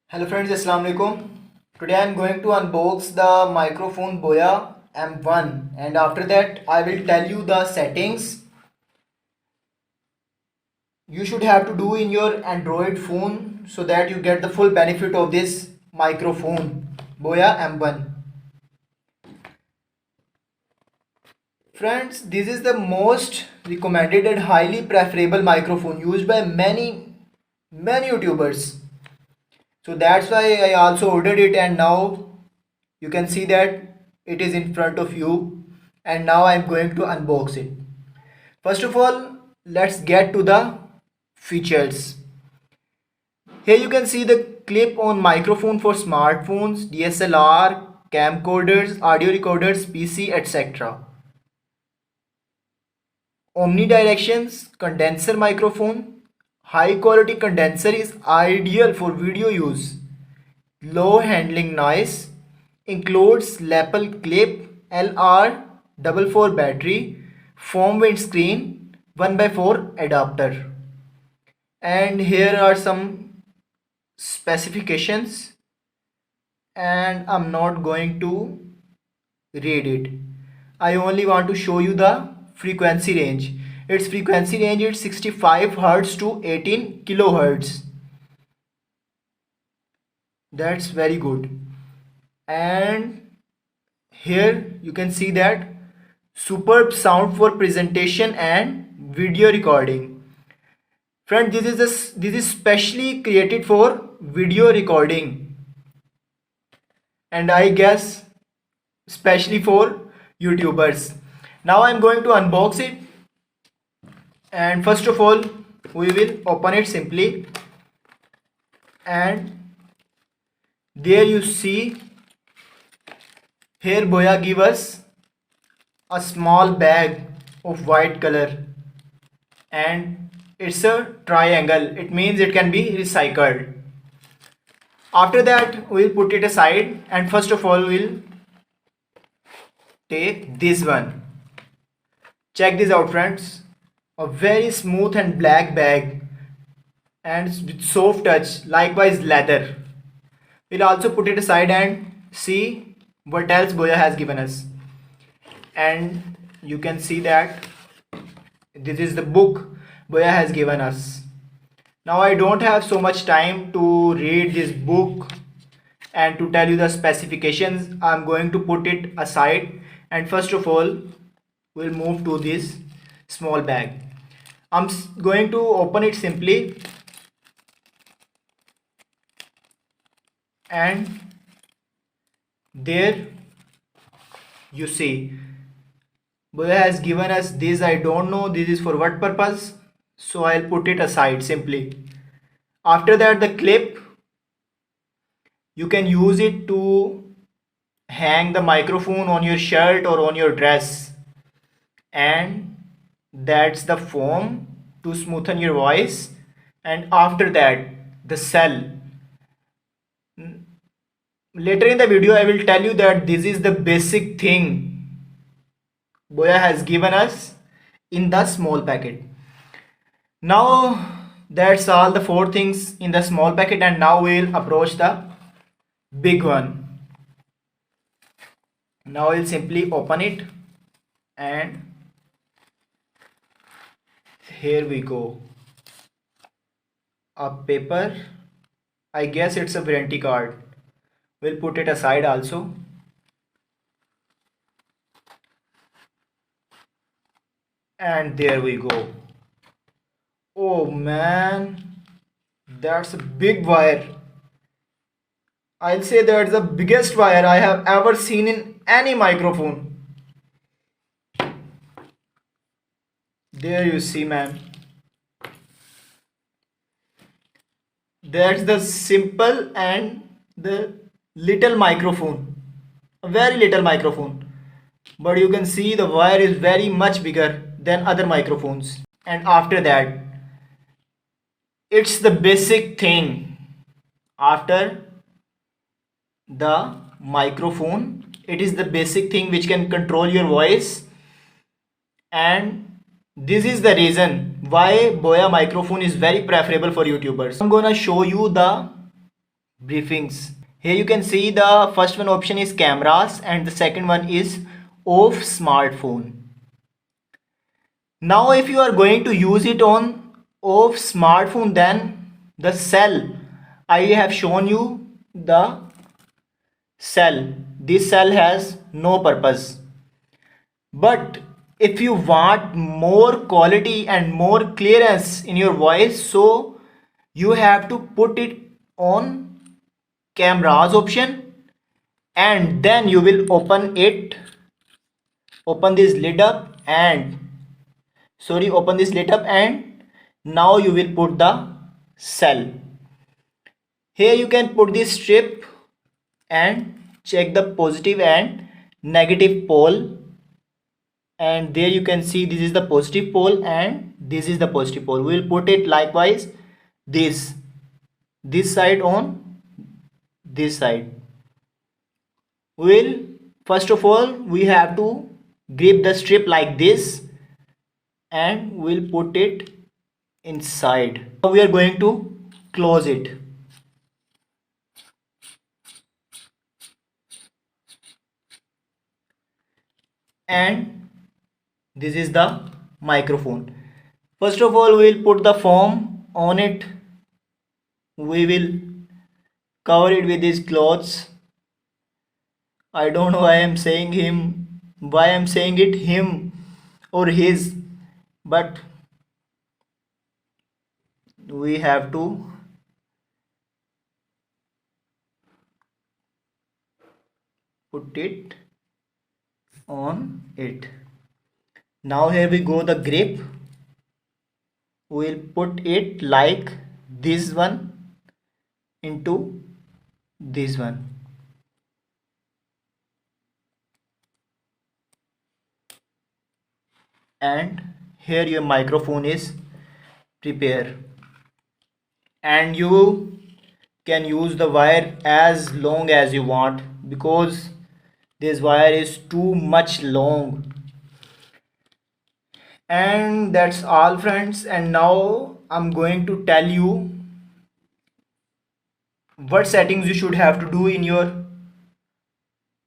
Hello friends, Assalamu alaikum. Today I am going to unbox the microphone Boya M1 and after that I will tell you the settings you should have to do in your Android phone so that you get the full benefit of this microphone Boya M1. Friends, this is the most recommended and highly preferable microphone used by many YouTubers. So that's why I also ordered it and now you can see that it is in front of you and now I'm going to unbox it. First of all, let's get to the features. Here you can see the clip on microphone for smartphones, DSLR, camcorders, audio recorders, PC, etc. Omnidirections condenser microphone. High quality condenser is ideal for video use. Low handling noise. Includes lapel clip, LR44 battery, foam windscreen, 1x4 adapter. And here are some specifications and I'm not going to read it. I only want to show you the frequency range. Its frequency range is 65 Hz to 18 kHz. That's very good. And here you can see that superb sound for presentation and video recording. Friend, this is specially created for video recording and I guess especially for YouTubers. Now I'm going to unbox it and first of all we will open it simply and there you see here Boya give us a small bag of white color and it's a triangle. It means it can be recycled. After that we'll put it aside and first of all we'll take this one. Check this out friends. A very smooth and black bag and with soft touch, likewise leather. We'll also put it aside and see what else Boya has given us. And you can see that this is the book Boya has given us. Now I don't have so much time to read this book and to tell you the specifications. I'm going to put it aside and first of all we'll move to this small bag. I'm going to open it simply and there you see Boya has given us this. I don't know this is for what purpose, so I'll put it aside simply. After that the clip, you can use it to hang the microphone on your shirt or on your dress, and that's the foam to smoothen your voice. And after that the cell. Later in the video I will tell you that this is the basic thing Boya has given us in the small packet. Now that's all the four things in the small packet and now we'll approach the big one. Now we'll simply open it and here we go. A paper, I guess it's a warranty card. We'll put it aside also. And there we go. Oh man, that's a big wire. I'll say that's the biggest wire I have ever seen in any microphone. There you see, man. That's the simple and the little microphone, a very little microphone, but you can see the wire is very much bigger than other microphones. And after that it's the basic thing. After the microphone, it is the basic thing which can control your voice, and this is the reason why Boya microphone is very preferable for YouTubers. I'm gonna show you the briefings. Here you can see the first one option is cameras and the second one is off smartphone. Now if you are going to use it on off smartphone, then the cell, I have shown you the cell. This cell has no purpose. But if you want more quality and more clearance in your voice, so you have to put it on cameras option, and then you will open this lid up and open this lid up, and now you will put the cell. Here you can put this strip and check the positive and negative pole, and there you can see this is the positive pole and this is the positive pole. We will put it likewise this side on this side. Will first of all we have to grip the strip like this and we'll put it inside. Now we are going to close it. And this is the microphone. First of all we will put the foam on it. We will cover it with these cloths. I don't know why I'm saying it him or his, but we have to put it on it. Now here we go, the grip. We'll put it like this one into this one. And here your microphone is prepared, and you can use the wire as long as you want because this wire is too much long. And that's all friends, and now I'm going to tell you what settings you should have to do in your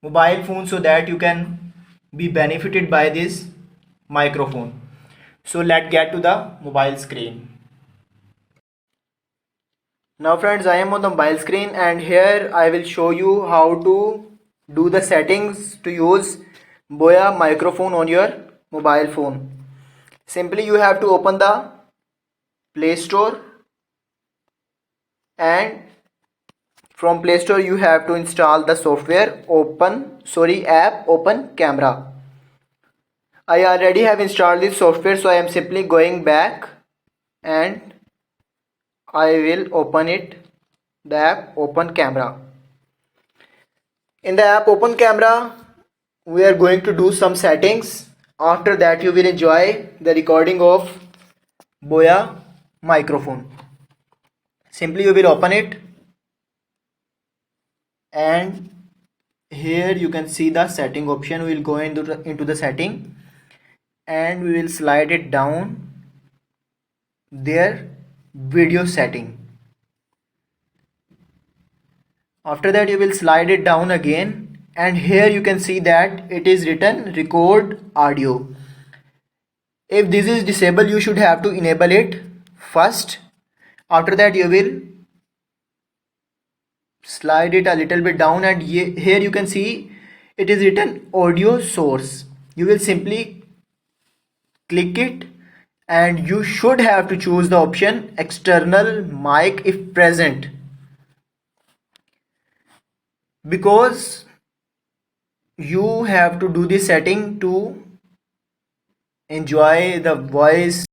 mobile phone so that you can be benefited by this microphone. So let's get to the mobile screen. Now friends, I am on the mobile screen, and here I will show you how to do the settings to use Boya microphone on your mobile phone. Simply you have to open the Play Store, and from Play Store you have to install the software app Open Camera. I already have installed this software, so I am simply going back and I will open the app Open Camera. In the app Open Camera, we are going to do some settings. After that, you will enjoy the recording of Boya microphone. Simply you will open it, and here you can see the setting option. We will go into the setting, and we will slide it down there, video setting. After that you will slide it down again, and here you can see that it is written record audio. If this is disabled, you should have to enable it first. After that you will slide it a little bit down, and here you can see it is written audio source. You will simply click it, and you should have to choose the option external mic if present, because you have to do this setting to enjoy the voice